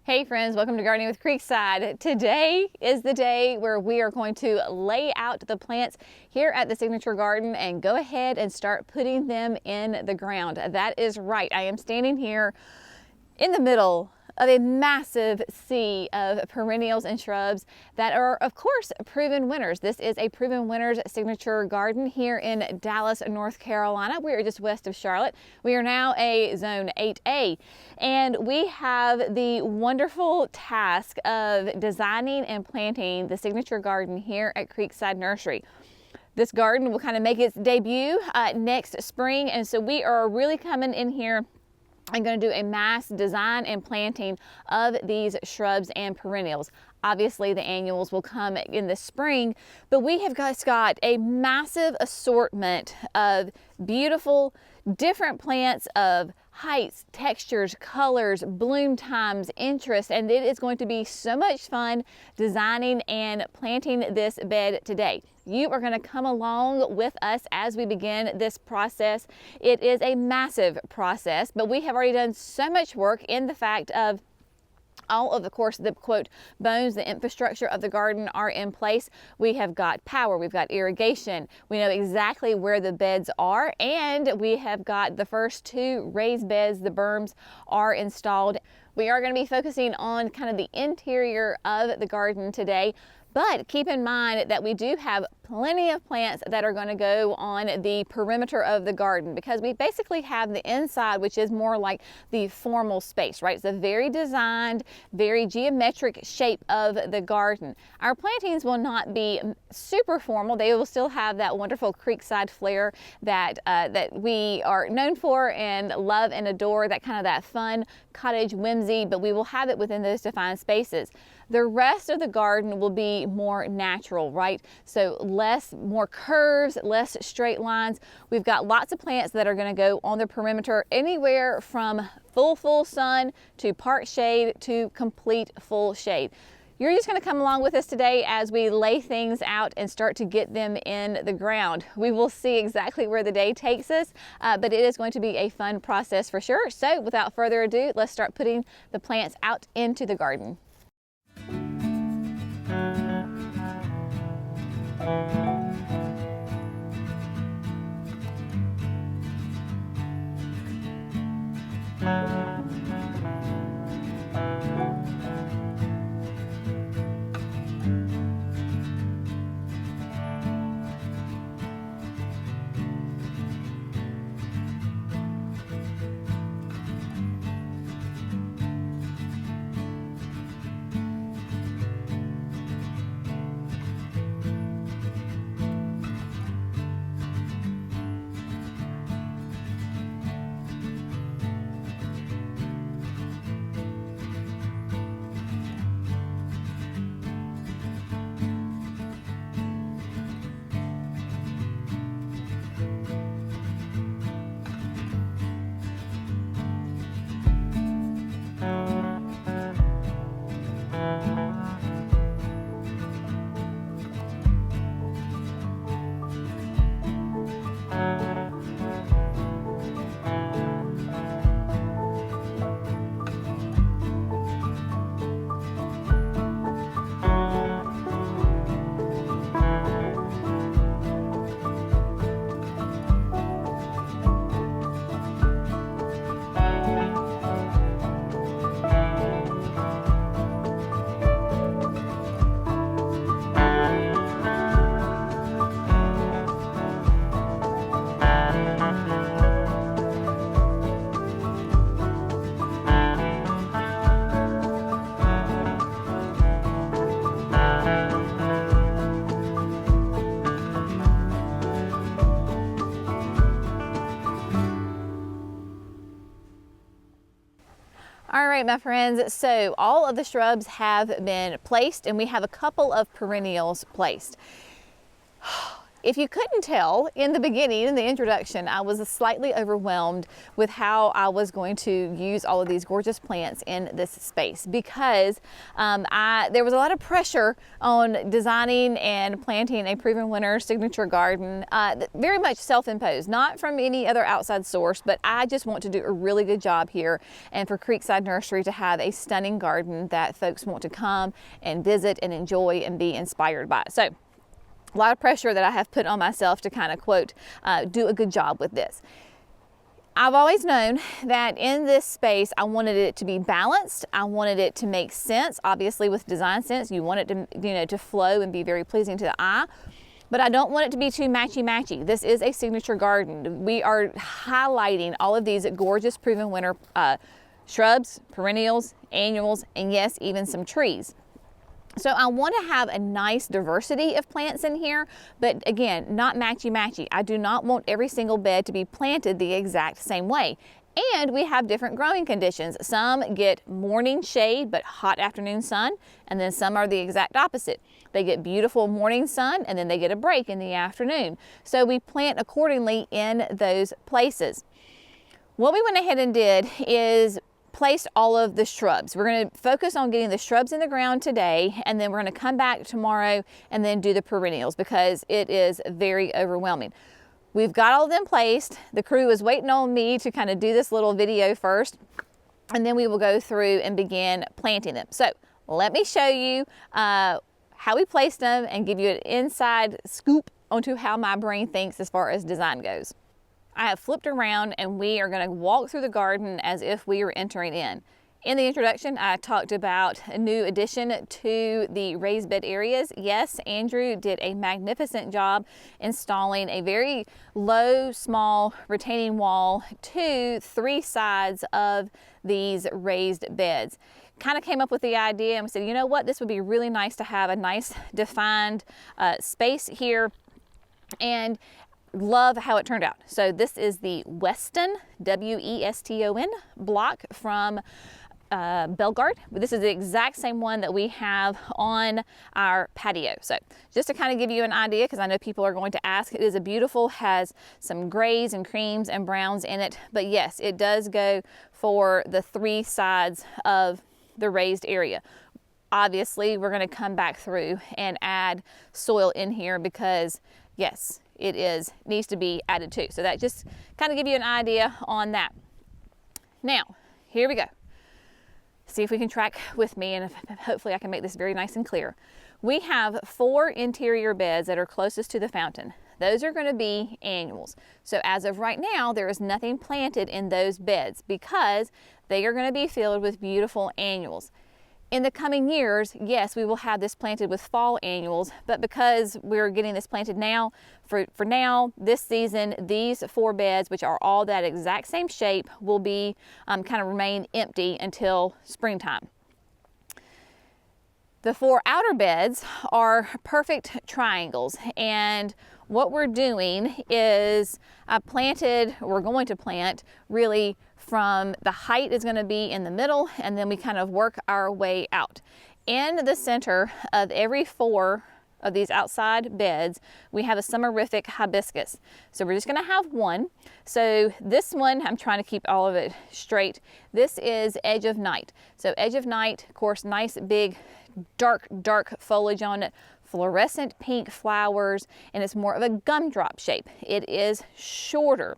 Hey friends, welcome to Gardening with Creekside. Today is the day where we are going to lay out the plants here at the Signature Garden and go ahead and start putting them in the ground. That is right. I am standing here in the middle of a massive sea of perennials and shrubs that are, of course, proven winners. This is a proven winners signature garden here in Dallas, North Carolina. We are just west of Charlotte. We are now a zone 8A, and we have the wonderful task of designing and planting the signature garden here at Creekside Nursery. This garden will kind of make its debut next spring, and so we are really coming in here. I'm going to do a mass design and planting of these shrubs and perennials. Obviously, the annuals will come in the spring, but we have got a massive assortment of beautiful, different plants of heights, textures, colors, bloom times, interest, and it is going to be so much fun designing and planting this bed today. You are going to come along with us as we begin this process. It is a massive process, but we have already done so much work in the fact of all of, course, the quote bones, the infrastructure of the garden are in place. We have got power, we've got irrigation, we know exactly where the beds are, and we have got the first two raised beds, the berms are installed. We are going to be focusing on kind of the interior of the garden today. But keep in mind that we do have plenty of plants that are going to go on the perimeter of the garden, because we basically have the inside, which is more like the formal space, right? It's a very designed, very geometric shape of the garden. Our plantings will not be super formal. They will still have that wonderful Creekside flair that we are known for and love and adore, that kind of that fun cottage whimsy, but we will have it within those defined spaces. The rest of the garden will be more natural, right? So more curves, less straight lines. We've got lots of plants that are going to go on the perimeter, anywhere from full sun to part shade to complete full shade. You're just going to come along with us today as we lay things out and start to get them in the ground. We will see exactly where the day takes us, but it is going to be a fun process for sure. So without further ado, let's start putting the plants out into the garden. All right, my friends, so all of the shrubs have been placed and we have a couple of perennials placed. If you couldn't tell in the beginning, in the introduction, I was slightly overwhelmed with how I was going to use all of these gorgeous plants in this space because there was a lot of pressure on designing and planting a proven winner signature garden, very much self-imposed, not from any other outside source, but I just want to do a really good job here and for Creekside Nursery to have a stunning garden that folks want to come and visit and enjoy and be inspired by. So, a lot of pressure that I have put on myself to kind of quote, do a good job with this. I've always known that in this space, I wanted it to be balanced. I wanted it to make sense. Obviously with design sense, you want it to, to flow and be very pleasing to the eye. But I don't want it to be too matchy-matchy. This is a signature garden. We are highlighting all of these gorgeous proven winter shrubs, perennials, annuals, and yes, even some trees. So I want to have a nice diversity of plants in here, but again, not matchy-matchy. I do not want every single bed to be planted the exact same way. And we have different growing conditions. Some get morning shade, but hot afternoon sun, and then some are the exact opposite. They get beautiful morning sun, and then they get a break in the afternoon. So we plant accordingly in those places. What we went ahead and did is placed all of the shrubs. We're going to focus on getting the shrubs in the ground today, and then we're going to come back tomorrow and then do the perennials because it is very overwhelming. We've got all of them placed. The crew is waiting on me to kind of do this little video first, and then we will go through and begin planting them. So let me show you how we placed them and give you an inside scoop onto how my brain thinks as far as design goes. I have flipped around and we are going to walk through the garden as if we were entering in. In the introduction, I talked about a new addition to the raised bed areas. Yes, Andrew did a magnificent job installing a very low, small retaining wall to 3 sides of these raised beds. Kind of came up with the idea and we said, you know what, this would be really nice to have a nice defined space here, and love how it turned out. So this is the Weston, W-E-S-T-O-N block from Bellegarde. This is the exact same one that we have on our patio. So just to kind of give you an idea, because I know people are going to ask, it is a beautiful, has some grays and creams and browns in it, but yes, it does go for the 3 sides of the raised area. Obviously, we're going to come back through and add soil in here because yes, it needs to be added to. So that just kind of give you an idea on that. Now, here we go. See if we can track with me, and hopefully I can make this very nice and clear. We have 4 interior beds that are closest to the fountain. Those are going to be annuals. So as of right now, there is nothing planted in those beds because they are going to be filled with beautiful annuals. In the coming years, yes, we will have this planted with fall annuals, but because we're getting this planted now, for now, this season, these 4 beds, which are all that exact same shape, will be kind of remain empty until springtime. The 4 outer beds are perfect triangles, and what we're doing is we're going to plant really from the height is going to be in the middle, and then we kind of work our way out. In the center of every 4 of these outside beds, we have a summerific hibiscus. So we're just going to have one. So this one, I'm trying to keep all of it straight. This is Edge of Night. So Edge of Night, of course, nice big dark foliage on it, fluorescent pink flowers, and it's more of a gumdrop shape. It is shorter.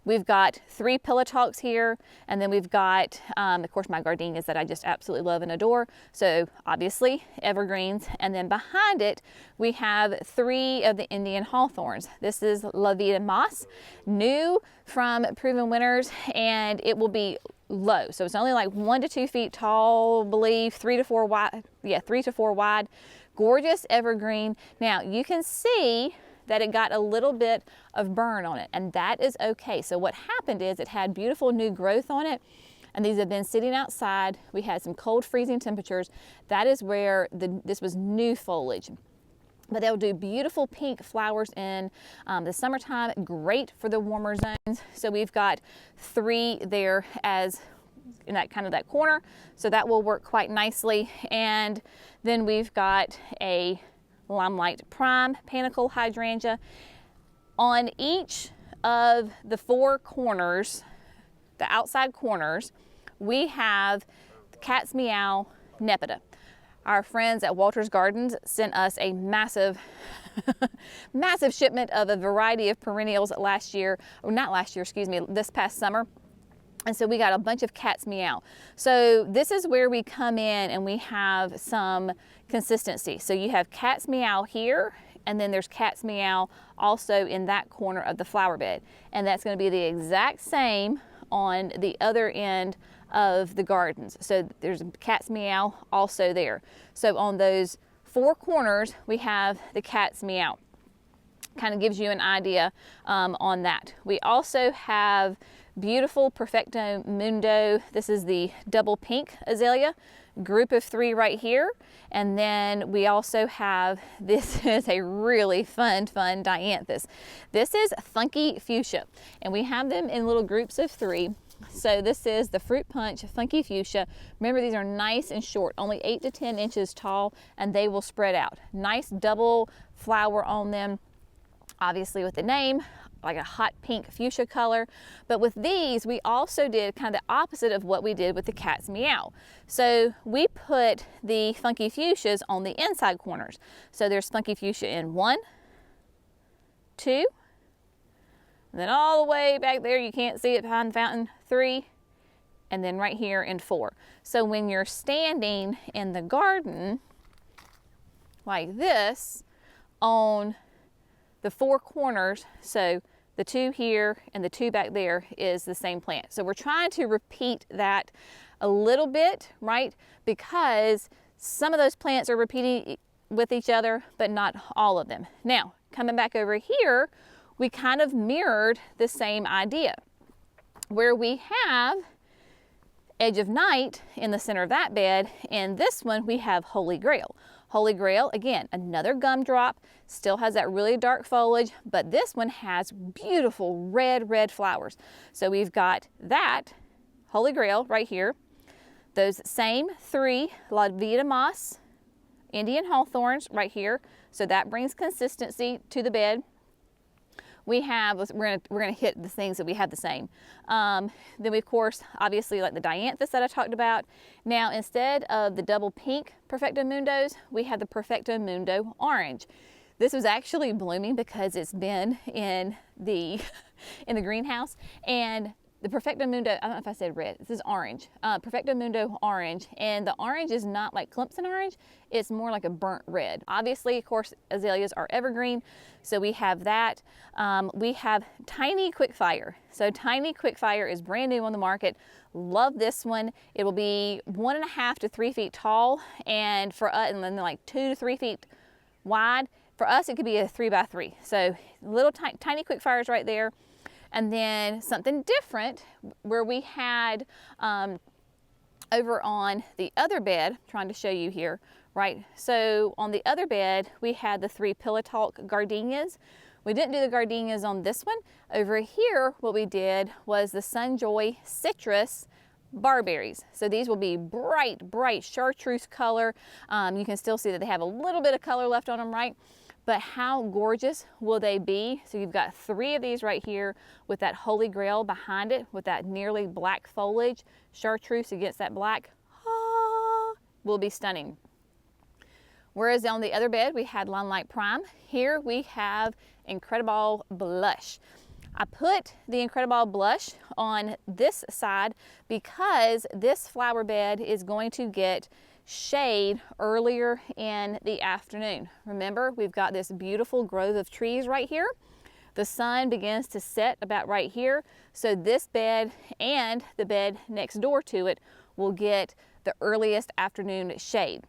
We've got 3 pillow talks here, and then we've got, of course, my gardenias that I just absolutely love and adore. So obviously evergreens, and then behind it we have 3 of the Indian hawthorns. This is La Vida Moss, new from Proven Winners, and it will be low. So it's only like 1 to 2 feet tall, I believe, 3 to 4 wide. Yeah, 3 to 4 wide. Gorgeous evergreen. Now you can see that it got a little bit of burn on it, and that is okay. So what happened is it had beautiful new growth on it, and these have been sitting outside. We had some cold freezing temperatures. That is where this was new foliage. But they'll do beautiful pink flowers in the summertime, great for the warmer zones. So we've got 3 there as in that kind of that corner, so that will work quite nicely. And then we've got a Limelight Prime, Panicle Hydrangea. On each of the four corners, the outside corners, we have Cat's Meow Nepeta. Our friends at Walter's Gardens sent us a massive massive shipment of a variety of perennials last year, or not last year, excuse me, this past summer. And so we got a bunch of Cat's Meow. So this is where we come in and we have some consistency. So you have Cat's Meow here, and then there's Cat's Meow also in that corner of the flower bed. And that's going to be the exact same on the other end of the gardens. So there's Cat's Meow also there. So on those four corners, we have the Cat's Meow. Kind of gives you an idea on that. We also have beautiful Perfecto Mundo. This is the double pink azalea, group of three right here. And then we also have, this is a really fun dianthus. This is Funky Fuchsia, and we have them in little groups of three. So this is the Fruit Punch Funky Fuchsia. Remember, these are nice and short, only 8 to 10 inches tall, and they will spread out. Nice double flower on them, obviously with the name, like a hot pink fuchsia color. But with these, we also did kind of the opposite of what we did with the Cat's Meow. So we put the Funky Fuchsias on the inside corners. So there's Funky Fuchsia in 1, 2, and then all the way back there, you can't see it behind the fountain, 3, and then right here in 4. So when you're standing in the garden like this on the four corners, so the 2 here and the 2 back there is the same plant. So we're trying to repeat that a little bit, right? Because some of those plants are repeating with each other, but not all of them. Now, coming back over here, we kind of mirrored the same idea, where we have Edge of Night in the center of that bed, and this one we have Holy Grail. Holy Grail, again, another gumdrop, still has that really dark foliage, but this one has beautiful red flowers. So we've got that Holy Grail right here, those same 3 La Vida Moss Indian Hawthorns right here, so that brings consistency to the bed. We have, we're gonna hit the things that we have the same. Then we, of course, obviously like the dianthus that I talked about. Now, instead of the double pink Perfecto Mundos, we have the Perfecto Mundo orange. This was actually blooming because it's been in the greenhouse, and the Perfecto Mundo, I don't know if I said red, this is orange, Perfecto Mundo orange, and the orange is not like Clemson orange, it's more like a burnt red. Obviously, of course, azaleas are evergreen, so we have that. We have Tiny Quickfire. So Tiny Quickfire is brand new on the market. Love this one. It will be 1.5 to 3 feet tall, and for us, and then like 2 to 3 feet wide. For us, it could be a 3x3. So little tiny Quickfires right there. And then something different where we had over on the other bed, trying to show you here, right? So on the other bed, we had the 3 Pillow Talk gardenias. We didn't do the gardenias on this one. Over here, what we did was the Sunjoy Citrus barberries. So these will be bright chartreuse color. You can still see that they have a little bit of color left on them, right? But how gorgeous will they be? So you've got 3 of these right here with that Holy Grail behind it with that nearly black foliage. Chartreuse against that black will be stunning. Whereas on the other bed, we had Limelight Prime. Here we have Incredible Blush. I put the Incredible Blush on this side because this flower bed is going to get shade earlier in the afternoon. Remember, we've got this beautiful grove of trees right here. The sun begins to set about right here, so this bed and the bed next door to it will get the earliest afternoon shade.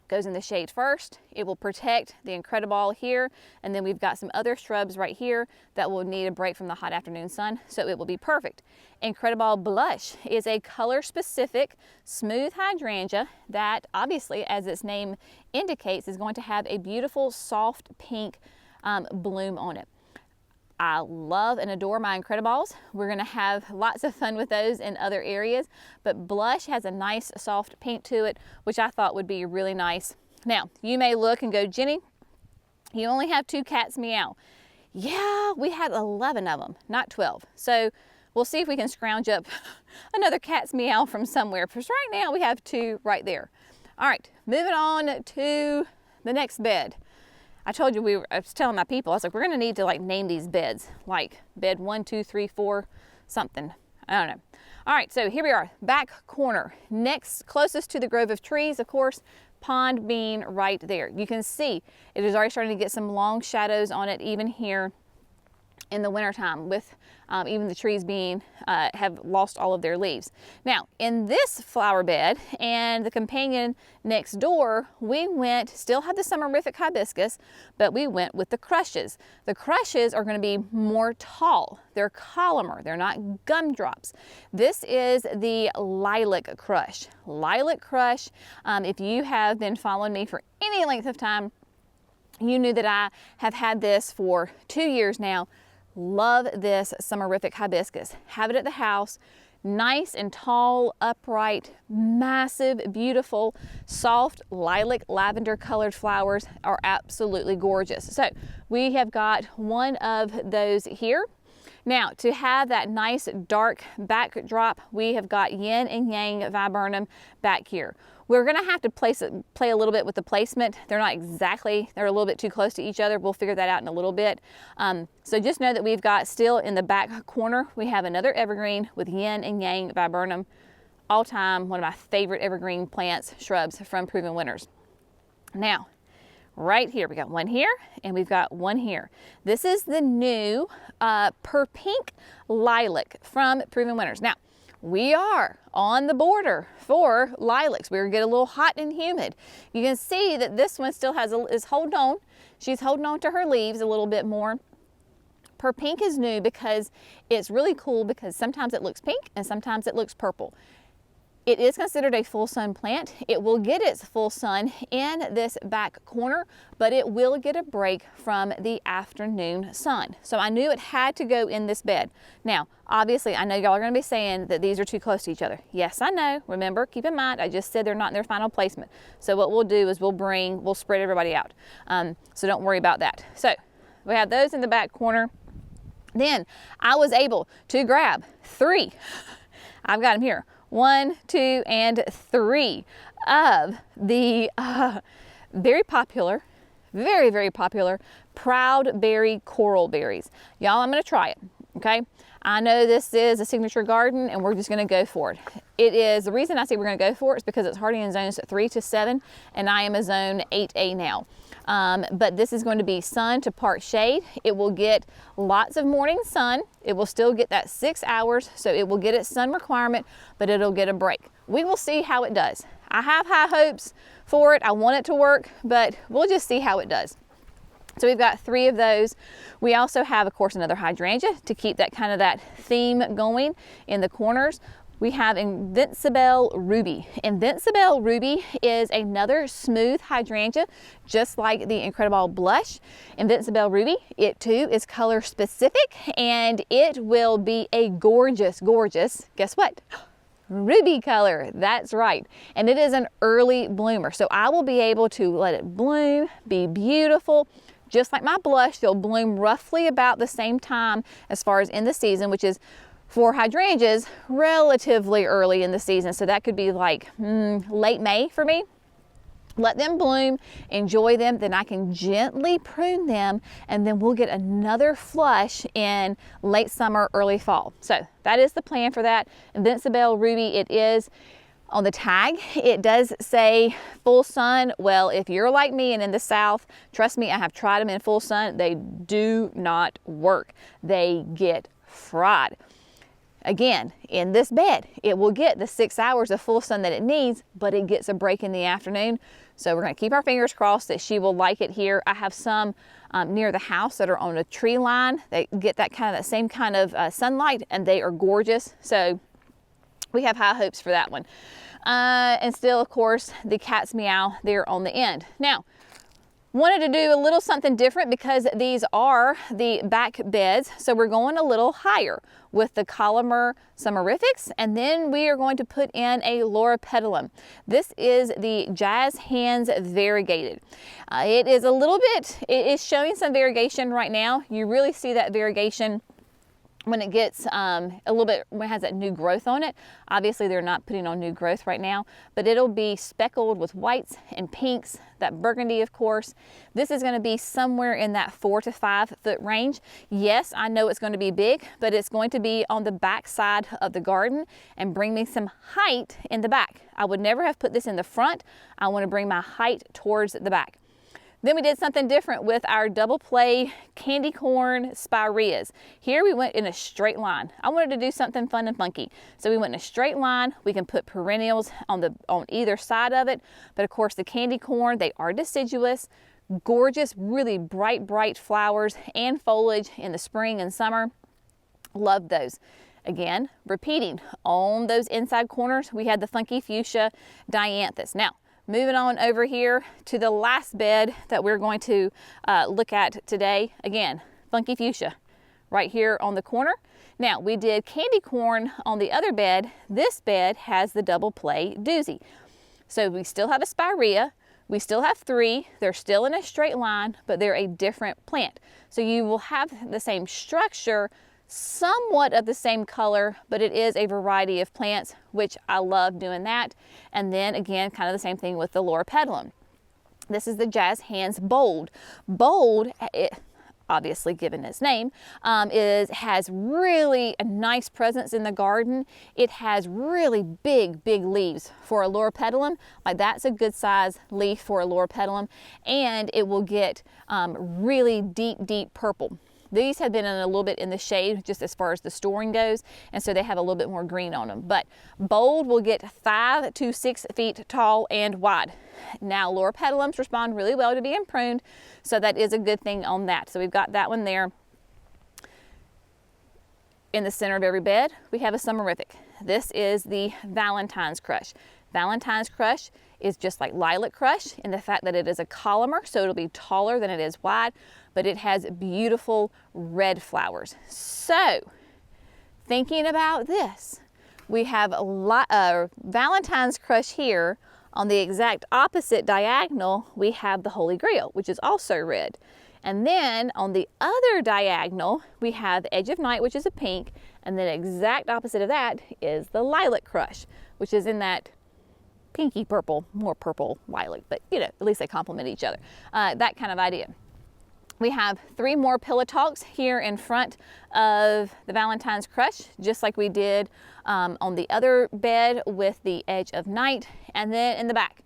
Goes in the shade first. It will protect the Incredible here, and then we've got some other shrubs right here that will need a break from the hot afternoon sun, so it will be perfect. Incredible Blush is a color-specific smooth hydrangea that obviously, as its name indicates, is going to have a beautiful soft pink bloom on it. I love and adore my Incredibles. We're gonna have lots of fun with those in other areas, but Blush has a nice soft pink to it, which I thought would be really nice Now, you may look and go, Jenny, you only have 2 cats meow. Yeah, we had 11 of them, not 12. So we'll see if we can scrounge up another cat's meow from somewhere, because right now we have 2 right there. All right, moving on to the next bed. I told you I was telling my people, I was like, we're gonna need to like name these beds, like bed 1, 2, 3, 4, something. I don't know. All right, so here we are, back corner. Next, closest to the grove of trees, of course, pond being right there. You can see it is already starting to get some long shadows on it, even here in the wintertime, with even the trees being have lost all of their leaves. Now, in this flower bed and the companion next door, we still have the summerific hibiscus, but we went with the crushes. The crushes are going to be more tall. They're columnar. They're not gumdrops. This is the lilac crush. Lilac crush, if you have been following me for any length of time, you knew that I have had this for 2 years now. Love this summerific hibiscus. Have it at the house. Nice and tall, upright, massive, beautiful, soft lilac lavender colored flowers are absolutely gorgeous. So we have got one of those here. Now, to have that nice dark backdrop, we have got yin and yang viburnum back here. We're gonna have to play a little bit with the placement. They're not exactly, they're a little bit too close to each other. We'll figure that out in a little bit. So just know that we've got still in the back corner, we have another evergreen with yin and yang viburnum. All time, one of my favorite evergreen plants, shrubs from Proven Winners. Now, right here, we got one here and we've got one here. This is the new pink lilac from Proven Winners. Now, we are on the border for lilacs. We're getting a little hot and humid. You can see that this one still is holding on. She's holding on to her leaves a little bit more. Pink is new because it's really cool, because sometimes it looks pink and sometimes it looks purple. It is considered a full sun plant. It will get its full sun in this back corner, but it will get a break from the afternoon sun. So I knew it had to go in this bed. Now, obviously, I know y'all are gonna be saying that these are too close to each other. Yes, I know. Remember, keep in mind, I just said they're not in their final placement. So what we'll do is we'll spread everybody out. So don't worry about that. So we have those in the back corner. Then I was able to grab 3. I've got them here. 1, 2, and 3 of the very popular, very popular Proud Berry coral berries. Y'all, I'm gonna try it, okay? I know this is a signature garden and we're just gonna go for it. It is, the reason I say we're gonna go for it is because it's already in zones 3 to 7 and I am a zone 8A now. But this is going to be sun to part shade. It will get lots of morning sun. It will still get that 6 hours, so it will get its sun requirement, but it'll get a break. We will see how it does. I have high hopes for it. I want it to work, but we'll just see how it does. So we've got 3 of those. We also have, of course, another hydrangea to keep that kind of that theme going in the corners. We have Invincible Ruby. Invincible Ruby is another smooth hydrangea, just like the Incredible Blush. Invincible Ruby, it too is color specific, and it will be a gorgeous, guess what? Ruby color, that's right. And it is an early bloomer, so I will be able to let it bloom, be beautiful. Just like my blush, they'll bloom roughly about the same time as far as in the season, which is for hydrangeas, relatively early in the season. So that could be like late May for me. Let them bloom, enjoy them, then I can gently prune them, and then we'll get another flush in late summer, early fall. So that is the plan for that. Invincible Ruby, it is on the tag. It does say full sun. Well, if you're like me and in the South, trust me, I have tried them in full sun. They do not work. They get fried. Again, in this bed, it will get the 6 hours of full sun that it needs, but it gets a break in the afternoon. So we're gonna keep our fingers crossed that she will like it here. I have some near the house that are on a tree line. They get that same kind of sunlight, and they are gorgeous. So we have high hopes for that one. And still, of course, the cat's meow there on the end. Now, Wanted to do a little something different because these are the back beds. So we're going a little higher with the columnar summerifics, and then we are going to put in a loropetalum. This is the Jazz Hands Variegated. It is a little bit, it is showing some variegation right now. You really see that variegation when it gets a little bit, when it has that new growth on it. Obviously they're not putting on new growth right now, but it'll be speckled with whites and pinks, that burgundy of course. This is going to be somewhere in that 4 to 5 foot range. Yes, I know it's going to be big, but it's going to be on the back side of the garden and bring me some height in the back. I would never have put this in the front. I want to bring my height towards the back. Then we did something different with our double play candy corn spireas. Here we went in a straight line. I wanted to do something fun and funky. So we went in a straight line. We can put perennials on either side of it. But of course the candy corn, they are deciduous, gorgeous, really bright flowers and foliage in the spring and summer. Love those. Again, repeating on those inside corners, we had the funky fuchsia dianthus. Now, moving on over here to the last bed that we're going to look at today. Again, funky fuchsia right here on the corner. Now, we did candy corn on the other bed. This bed has the double play doozy. So we still have a spirea. We still have 3. They're still in a straight line, but they're a different plant. So you will have the same structure, somewhat of the same color, but it is a variety of plants, which I love doing that. And then again, kind of the same thing with the loropetalum. This is the Jazz Hands Bold. Bold, obviously given its name, has really a nice presence in the garden. It has really big leaves for a loropetalum. Like that's a good size leaf for a loropetalum, and it will get really deep purple. These have been in a little bit in the shade just as far as the storing goes, and so they have a little bit more green on them. But Bold will get 5 to 6 feet tall and wide. Now loropetalums respond really well to being pruned, so that is a good thing on that. So we've got that one there. In the center of every bed, we have a summerific. This is the Valentine's Crush. Valentine's Crush is just like Lilac Crush in the fact that it is a columnar, so it'll be taller than it is wide, but it has beautiful red flowers. So, thinking about this, we have a Valentine's Crush here. On the exact opposite diagonal, we have the Holy Grail, which is also red. And then on the other diagonal, we have Edge of Night, which is a pink, and then exact opposite of that is the Lilac Crush, which is in that pinky purple, more purple lilac, but you know, at least they complement each other. That kind of idea. We have 3 more Pillow Talks here in front of the Valentine's Crush, just like we did on the other bed with the Edge of Night. And then in the back,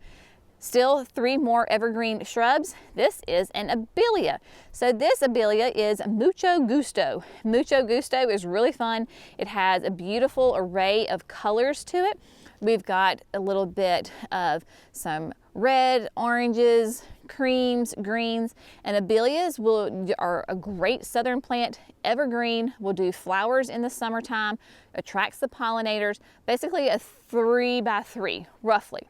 still 3 more evergreen shrubs. This is an Abelia. So this Abelia is Mucho Gusto. Mucho Gusto is really fun. It has a beautiful array of colors to it. We've got a little bit of some red, oranges, creams, greens, and Abelias are a great southern plant. Evergreen, will do flowers in the summertime, attracts the pollinators, basically a 3 by 3 roughly.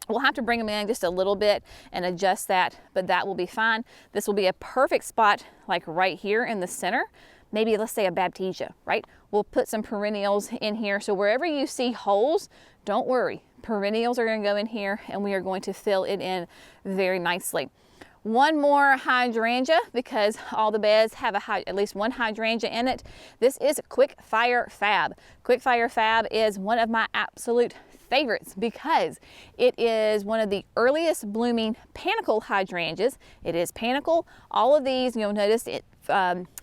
We'll have to bring them in just a little bit and adjust that, but that will be fine. This will be a perfect spot like right here in the center. Maybe let's say a Baptisia, right? We'll put some perennials in here. So wherever you see holes, don't worry. Perennials are going to go in here and we are going to fill it in very nicely. One more hydrangea, because all the beds have at least one hydrangea in it. This is Quick Fire Fab. Quick Fire Fab is one of my absolute favorites because it is one of the earliest blooming panicle hydrangeas. It is panicle. All of these, you'll notice it,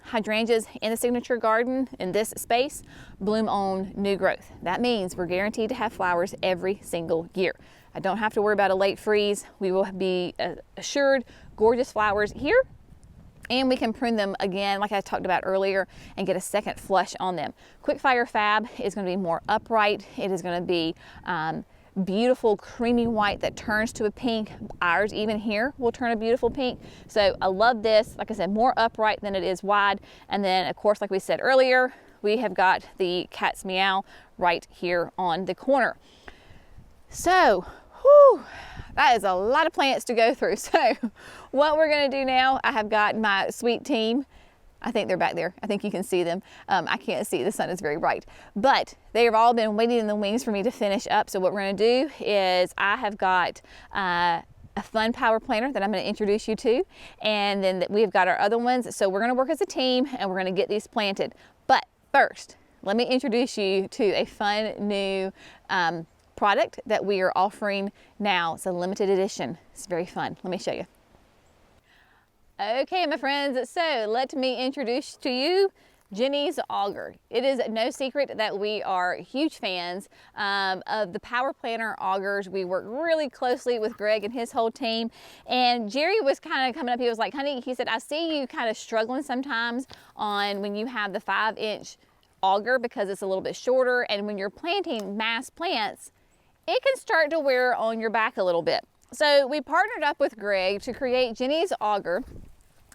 hydrangeas in the signature garden in this space bloom on new growth. That means we're guaranteed to have flowers every single year. I don't have to worry about a late freeze. We will be assured gorgeous flowers here, and we can prune them again like I talked about earlier and get a second flush on them. Quick Fire Fab is going to be more upright. It is going to be beautiful creamy white that turns to a pink. Ours even here will turn a beautiful pink. So I love this. Like I said, more upright than it is wide. And then of course, like we said earlier, we have got the Cat's Meow right here on the corner. So, whew, That is a lot of plants to go through. So what we're gonna do now, I have got my sweet team. I think they're back there. I think you can see them. I can't see, the sun is very bright. But they have all been waiting in the wings for me to finish up. So what we're gonna do is I have got a fun power planter that I'm gonna introduce you to. And then we've got our other ones. So we're gonna work as a team and we're gonna get these planted. But first, let me introduce you to a fun new product that we are offering now. It's a limited edition. It's very fun. Let me show you. Okay, my friends, so let me introduce to you Jenny's auger. It is no secret that we are huge fans of the power planter augers. We work really closely with Greg and his whole team. And Jerry was kind of coming up, he was like, honey, he said, I see you kind of struggling sometimes on when you have the 5-inch auger because it's a little bit shorter, and when you're planting mass plants, it can start to wear on your back a little bit. So we partnered up with Greg to create Jenny's auger,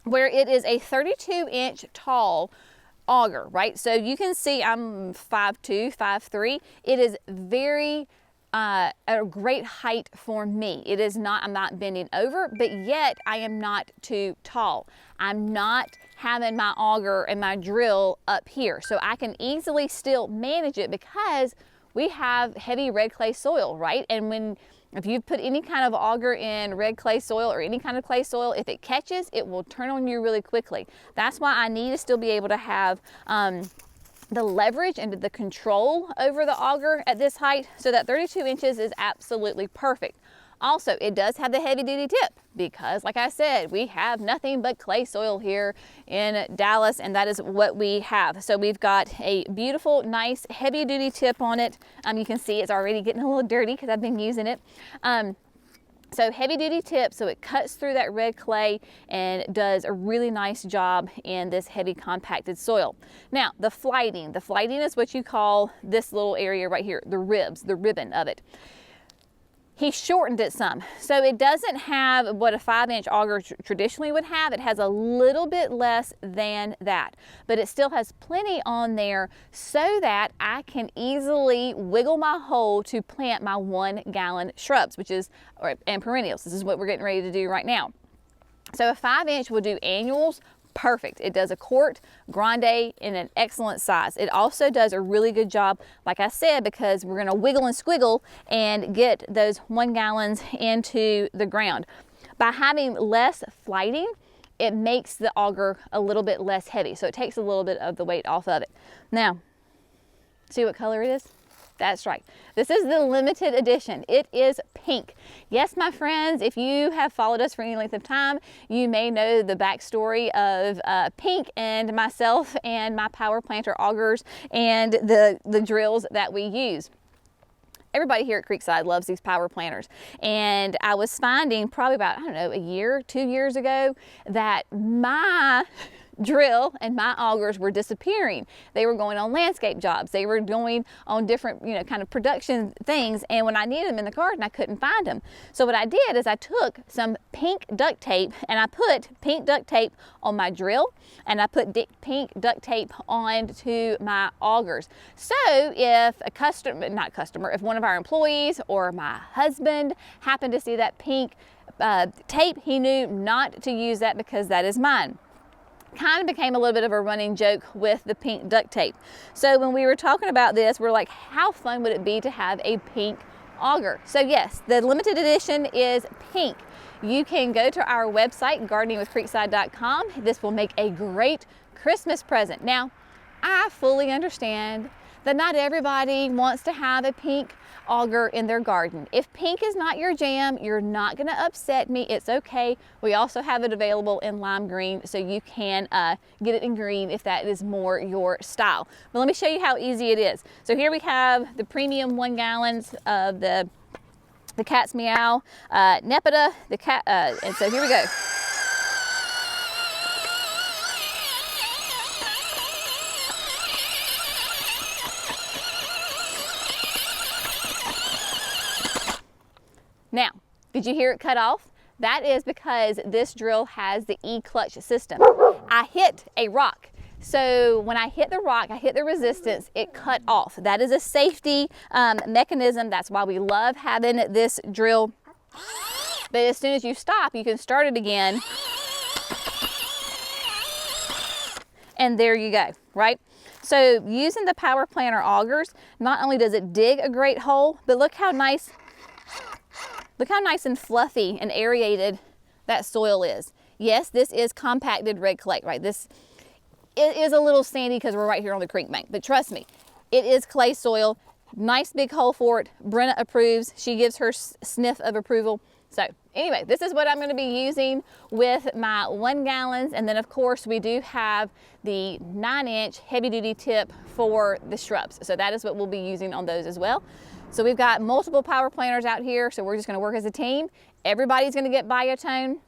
where it is a 32-inch tall auger, right? So you can see I'm 5'2", 5'3". It is very a great height for me. It is not, I'm not bending over, but yet I am not too tall. I'm not having my auger and my drill up here. So I can easily still manage it because we have heavy red clay soil, right? And if you put any kind of auger in red clay soil or any kind of clay soil, if it catches, it will turn on you really quickly. That's why I need to still be able to have the leverage and the control over the auger at this height. So that 32 inches is absolutely perfect. Also, it does have the heavy duty tip because, like I said, we have nothing but clay soil here in Dallas, and that is what we have. So we've got a beautiful, nice, heavy duty tip on it. You can see it's already getting a little dirty because I've been using it. So heavy duty tip, so it cuts through that red clay and does a really nice job in this heavy compacted soil. Now, the flighting is what you call this little area right here, the ribs, the ribbon of it. He shortened it some. So it doesn't have what a 5-inch auger traditionally would have. It has a little bit less than that, but it still has plenty on there so that I can easily wiggle my hole to plant my 1-gallon shrubs, and perennials. This is what we're getting ready to do right now. So a 5-inch will do annuals. Perfect. It does a quart, grande in an excellent size. It also does a really good job, like I said, because we're going to wiggle and squiggle and get those 1 gallons into the ground. By having less flighting, it makes the auger a little bit less heavy. So it takes a little bit of the weight off of it. Now, see what color it is? That's right. This is the limited edition. It is pink. Yes, my friends, if you have followed us for any length of time, you may know the backstory of pink and myself and my power planter augers and the drills that we use. Everybody here at Creekside loves these power planters. And I was finding probably about, I don't know, a year, 2 years ago that my drill and my augers were disappearing. They were going on landscape jobs. They were going on different, kind of production things. And when I needed them in the garden, I couldn't find them. So what I did is I took some pink duct tape and I put pink duct tape on my drill and I put pink duct tape onto my augers. So if if one of our employees or my husband happened to see that pink tape, he knew not to use that because that is mine. Kind of became a little bit of a running joke with the pink duct tape. So when we were talking about this, we're like, how fun would it be to have a pink auger? So yes, the limited edition is pink. You can go to our website, gardeningwithcreekside.com. This will make a great Christmas present. Now, I fully understand that not everybody wants to have a pink auger in their garden. If pink is not your jam, you're not going to upset me. It's okay. We also have it available in lime green, so you can get it in green if that is more your style. But let me show you how easy it is. So here we have the premium 1 gallons of the Cat's Meow Nepeta, and so here we go. Now, did you hear it cut off? That is because this drill has the E-clutch system. I hit a rock. So when I hit the rock, I hit the resistance, it cut off. That is a safety mechanism. That's why we love having this drill But as soon as you stop, you can start it again. And there you go, right? So using the power planter augers, not only does it dig a great hole, but look how nice and fluffy and aerated that soil is. Yes, this is compacted red clay, right? It is a little sandy because we're right here on the creek bank, but trust me, it is clay soil. Nice big hole for it. Brenna approves. She gives her sniff of approval. So anyway, this is what I'm going to be using with my 1 gallons. And then of course we do have the 9-inch heavy duty tip for the shrubs. So that is what we'll be using on those as well. So we've got multiple power planters out here. So we're just going to work as a team. Everybody's going to get biotone.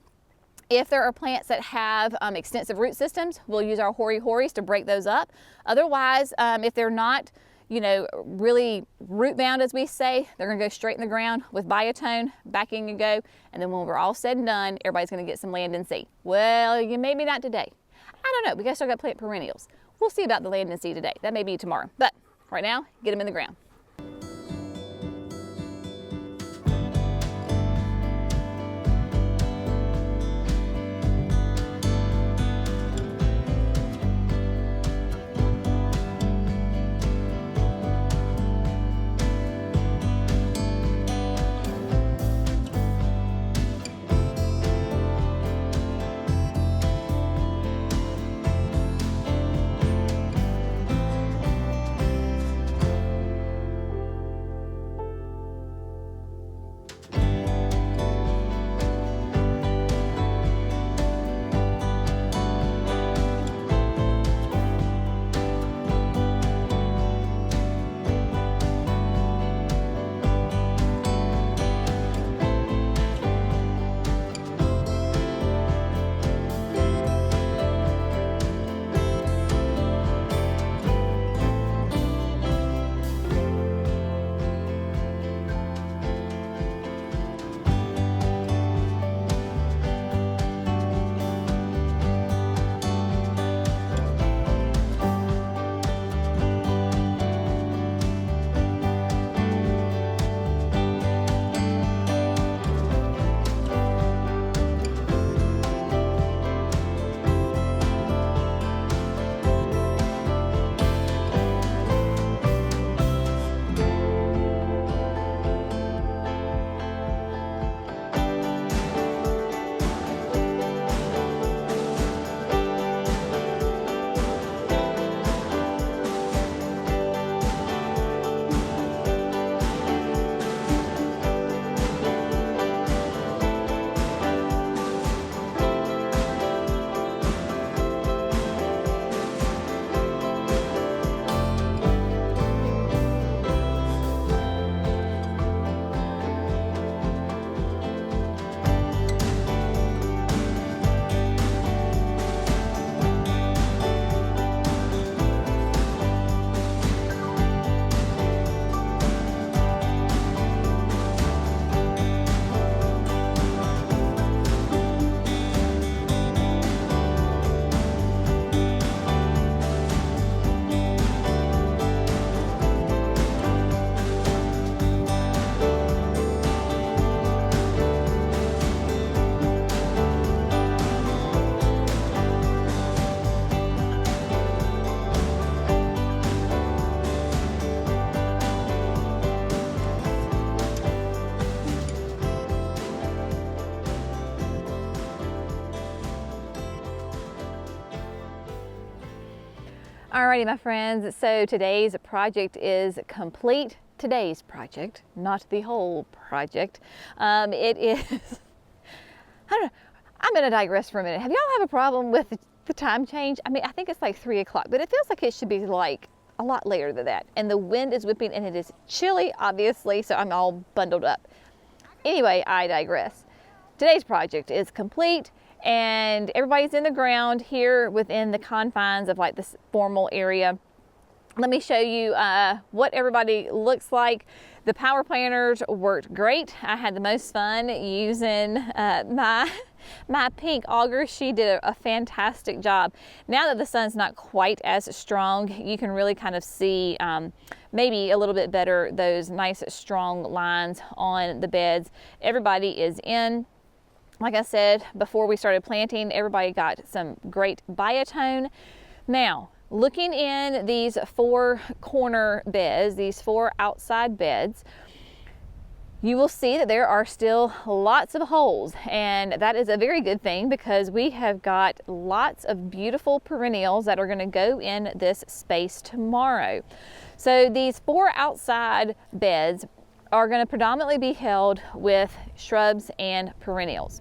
If there are plants that have extensive root systems, we'll use our horis to break those up. Otherwise, if they're not, you know, really root bound, as we say, they're gonna go straight in the ground with biotone, backing and go. And then when we're all said and done, everybody's gonna get some land and sea. Well, maybe not today. I don't know, we guys still got plant perennials. We'll see about the land and sea today. That may be tomorrow. But right now, get them in the ground. Alrighty, my friends, so today's project is complete. Today's project, not the whole project. It is, I don't know, I'm gonna digress for a minute. Have y'all have a problem with the time change? I mean, I think it's like 3 o'clock, but it feels like it should be like a lot later than that. And the wind is whipping and it is chilly, obviously, so I'm all bundled up. Anyway, I digress. Today's project is complete. And everybody's in the ground here within the confines of like this formal area. Let me show you what everybody looks like. The power planters worked great. I had the most fun using my my pink auger. She did a fantastic job. Now that the sun's not quite as strong, you can really kind of see maybe a little bit better those nice strong lines on the beds. Everybody is in. Like I said, before we started planting, everybody got some great biotone. Now, looking in these 4 corner beds, these 4 outside beds, you will see that there are still lots of holes, and that is a very good thing because we have got lots of beautiful perennials that are going to go in this space tomorrow. So these 4 outside beds are going to predominantly be held with shrubs and perennials.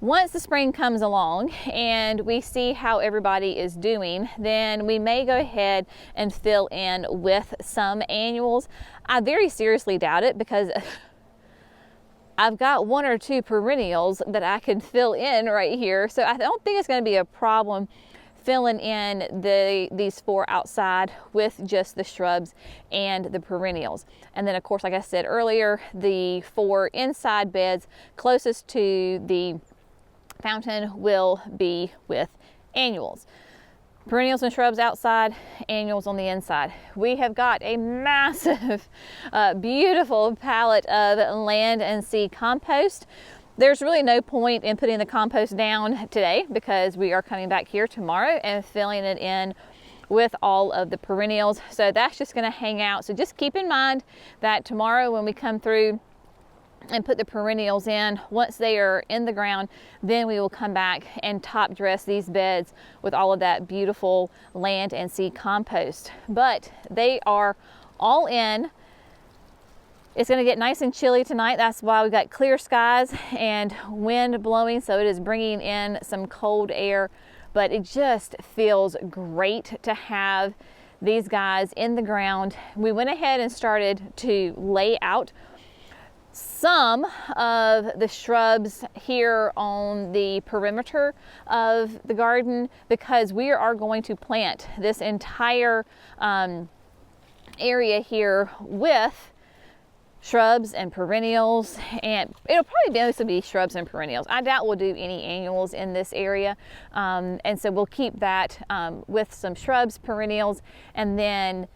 Once the spring comes along and we see how everybody is doing, then we may go ahead and fill in with some annuals. I very seriously doubt it because I've got 1 or 2 perennials that I can fill in right here. So I don't think it's going to be a problem filling in these 4 outside with just the shrubs and the perennials. And then of course, like I said earlier, the 4 inside beds closest to the fountain will be with annuals. Perennials and shrubs outside, annuals on the inside. We have got a massive, beautiful pallet of land and sea compost. There's really no point in putting the compost down today because we are coming back here tomorrow and filling it in with all of the perennials. So that's just going to hang out. So just keep in mind that tomorrow when we come through and put the perennials in, once they are in the ground, then we will come back and top dress these beds with all of that beautiful land and sea compost. But they are all in. It's going to get nice and chilly tonight. That's why we've got clear skies and wind blowing, so it is bringing in some cold air, but it just feels great to have these guys in the ground. We went ahead and started to lay out some of the shrubs here on the perimeter of the garden because we are going to plant this entire area here with shrubs and perennials, and it'll probably mostly be shrubs and perennials. I doubt we'll do any annuals in this area, and so we'll keep that with some shrubs, perennials, and then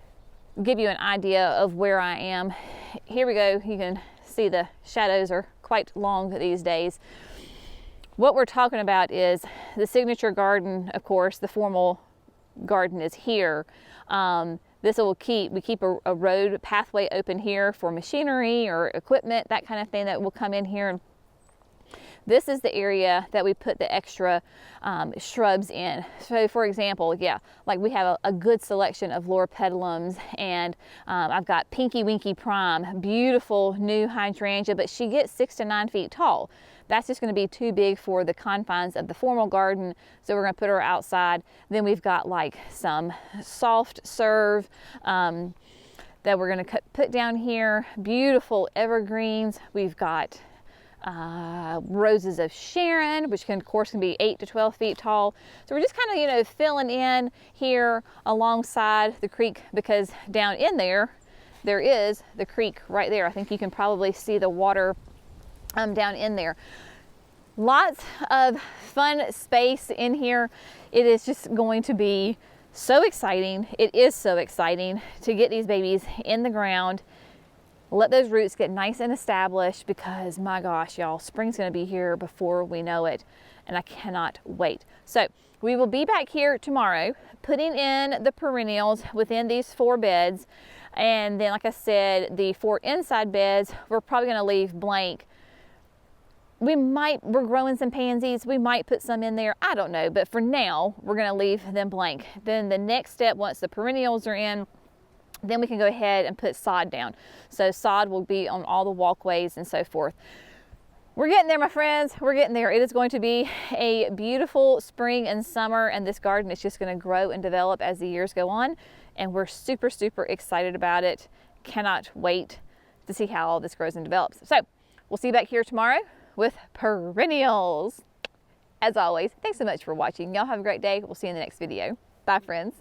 give you an idea of where I am. Here we go. You can see the shadows are quite long these days. What we're talking about is the signature garden. Of course, the formal garden is here. We keep a road pathway open here for machinery or equipment, that kind of thing that will come in here. This is the area that we put the extra shrubs in. So for example, like we have a good selection of loropetalums, and I've got Pinky Winky Prime, beautiful new hydrangea, but she gets 6 to 9 feet tall. That's just going to be too big for the confines of the formal garden, so we're going to put her outside. Then we've got like some soft serve that we're going to put down here, beautiful evergreens. We've got roses of Sharon, which of course can be 8 to 12 feet tall. So we're just kind of, filling in here alongside the creek, because down in there is the creek right there. I think you can probably see the water down in there. Lots of fun space in here. It is just going to be so exciting. It is so exciting to get these babies in the ground, let those roots get nice and established, because my gosh, y'all, spring's going to be here before we know it, and I cannot wait. So we will be back here tomorrow putting in the perennials within these 4 beds, and then like I said, the 4 inside beds we're probably going to leave blank. We're growing some pansies, we might put some in there, I don't know, but for now we're going to leave them blank. Then the next step, once the perennials are in, then we can go ahead and put sod down. So sod will be on all the walkways and so forth. We're getting there, my friends. We're getting there. It is going to be a beautiful spring and summer, and this garden is just going to grow and develop as the years go on, and we're super, super excited about it. Cannot wait to see how all this grows and develops. So we'll see you back here tomorrow with perennials. As always, thanks so much for watching. Y'all have a great day. We'll see you in the next video. Bye, friends.